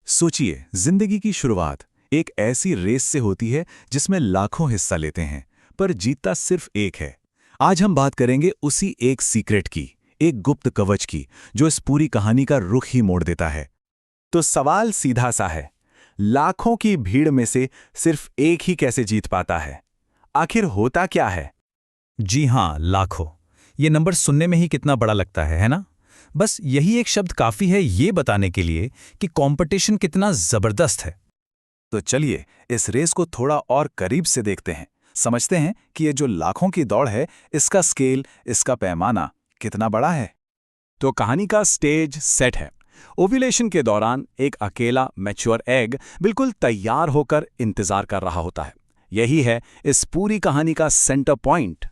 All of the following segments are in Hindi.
सोचिए, जिंदगी की शुरुआत एक ऐसी रेस से होती है जिसमें लाखों हिस्सा लेते हैं, पर जीतता सिर्फ एक है। आज हम बात करेंगे उसी एक सीक्रेट की, एक गुप्त कवच की, जो इस पूरी कहानी का रुख ही मोड़ देता है। तो सवाल सीधा सा है, लाखों की भीड़ में से सिर्फ एक ही कैसे जीत पाता है? आखिर होता क्या है? जी हाँ, लाखों। ये नंबर सुनने में ही कितना बड़ा लगता है ना? बस यही एक शब्द काफी है ये बताने के लिए कि कंपटीशन कितना जबरदस्त है। तो चलिए इस रेस को थोड़ा और करीब से देखते हैं। समझते हैं कि ये जो लाखों की दौड़ है, इसका स्केल, इसका पैमाना कितना बड़ा है। तो कहानी का स्टेज सेट है। ओव्यूलेशन के दौरान एक अकेला मैच्योर एग बिल्कुल तैयार होकर इंतजार कर रहा होता है। यही है इस पूरी कहानी का सेंटर पॉइंट।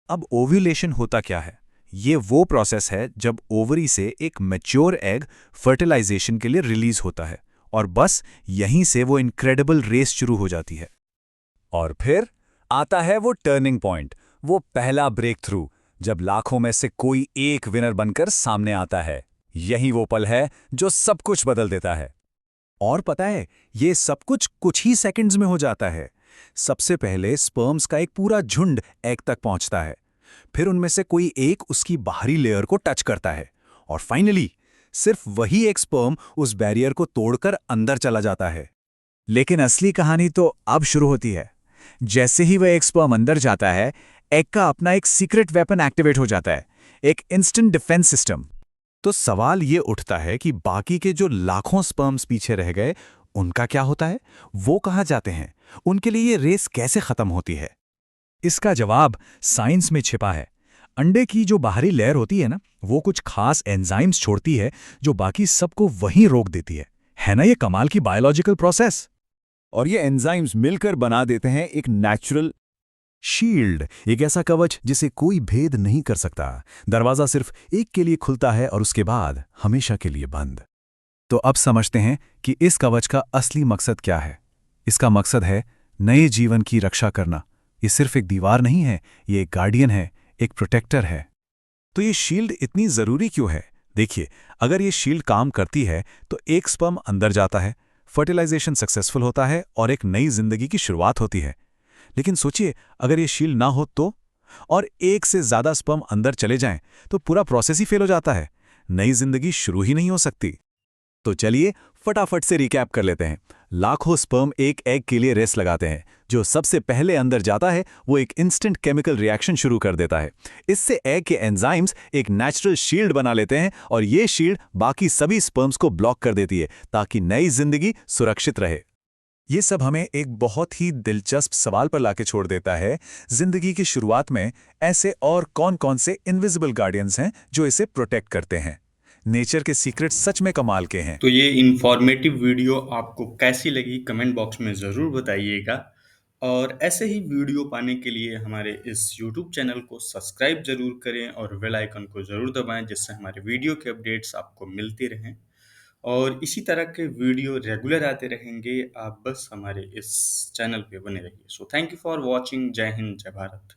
अब ओव्यूलेशन होता क्या है? ये वो प्रोसेस है जब ओवरी से एक मैच्योर एग फर्टिलाइजेशन के लिए रिलीज होता है, और बस यहीं से वो इनक्रेडिबल रेस शुरू हो जाती है। और फिर आता है वो टर्निंग पॉइंट, वो पहला ब्रेक थ्रू, जब लाखों में से कोई एक विनर बनकर सामने आता है। यही वो पल है जो सब कुछ बदल देता है। और पता है, ये सब कुछ कुछ ही सेकंड्स में हो जाता है। सबसे पहले स्पर्म्स का एक पूरा झुंड एग तक पहुंचता है। फिर उनमें से कोई एक उसकी बाहरी लेयर को टच करता है, और फाइनली सिर्फ वही एक स्पर्म उस बैरियर को तोड़कर अंदर चला जाता है। लेकिन असली कहानी तो अब शुरू होती है। जैसे ही वह एक स्पर्म अंदर जाता है, एग का अपना एक सीक्रेट वेपन एक्टिवेट हो जाता है, एक इंस्टेंट डिफेंस सिस्टम। तो सवाल ये उठता है कि बाकी के जो लाखों स्पर्म्स पीछे रह गए, उनका क्या होता है? वो कहाँ जाते हैं? उनके लिए ये रेस कैसे खत्म होती है? इसका जवाब साइंस में छिपा है। अंडे की जो बाहरी लेयर होती है ना, वो कुछ खास एंजाइम्स छोड़ती है जो बाकी सबको वहीं रोक देती है ना? ये कमाल की बायोलॉजिकल प्रोसेस। और ये एंजाइम्स मिलकर बना देते हैं एक नेचुरल शील्ड, एक ऐसा कवच जिसे कोई भेद नहीं कर सकता। दरवाजा सिर्फ एक के लिए खुलता है और उसके बाद हमेशा के लिए बंद। तो अब समझते हैं कि इस कवच का असली मकसद क्या है। इसका मकसद है नए जीवन की रक्षा करना। ये सिर्फ एक दीवार नहीं है, ये एक गार्डियन है, एक प्रोटेक्टर है। तो ये शील्ड इतनी जरूरी क्यों है? देखिए, अगर ये शील्ड काम करती है तो एक स्पर्म अंदर जाता है, फर्टिलाइजेशन सक्सेसफुल होता है और एक नई जिंदगी की शुरुआत होती है। लेकिन सोचिए, अगर ये शील्ड ना हो तो, और एक से ज्यादा स्पर्म अंदर चले जाएं, तो पूरा प्रोसेस ही फेल हो जाता है। नई जिंदगी शुरू ही नहीं हो सकती। तो चलिए फटाफट से रिकैप कर लेते हैं। लाखों स्पर्म एक एग के लिए रेस लगाते हैं। जो सबसे पहले अंदर जाता है वो एक इंस्टेंट केमिकल रिएक्शन शुरू कर देता है। इससे एग के एंजाइम्स एक नेचुरल शील्ड बना लेते हैं, और ये शील्ड बाकी सभी स्पर्म्स को ब्लॉक कर देती है ताकि नई जिंदगी सुरक्षित रहे। ये सब हमें एक बहुत ही दिलचस्प सवाल पर लाके छोड़ देता है। जिंदगी की शुरुआत में ऐसे और कौन-कौन से इनविजिबल गार्डियंस हैं जो इसे प्रोटेक्ट करते हैं? नेचर के सीक्रेट सच में कमाल के हैं। तो ये इन्फॉर्मेटिव वीडियो आपको कैसी लगी कमेंट बॉक्स में ज़रूर बताइएगा। और ऐसे ही वीडियो पाने के लिए हमारे इस यूट्यूब चैनल को सब्सक्राइब ज़रूर करें और बेल आइकन को ज़रूर दबाएं, जिससे हमारे वीडियो के अपडेट्स आपको मिलते रहें। और इसी तरह के वीडियो रेगुलर आते रहेंगे, आप बस हमारे इस चैनल पे बने रहिए। So thank you for watching. जय हिंद, जय भारत।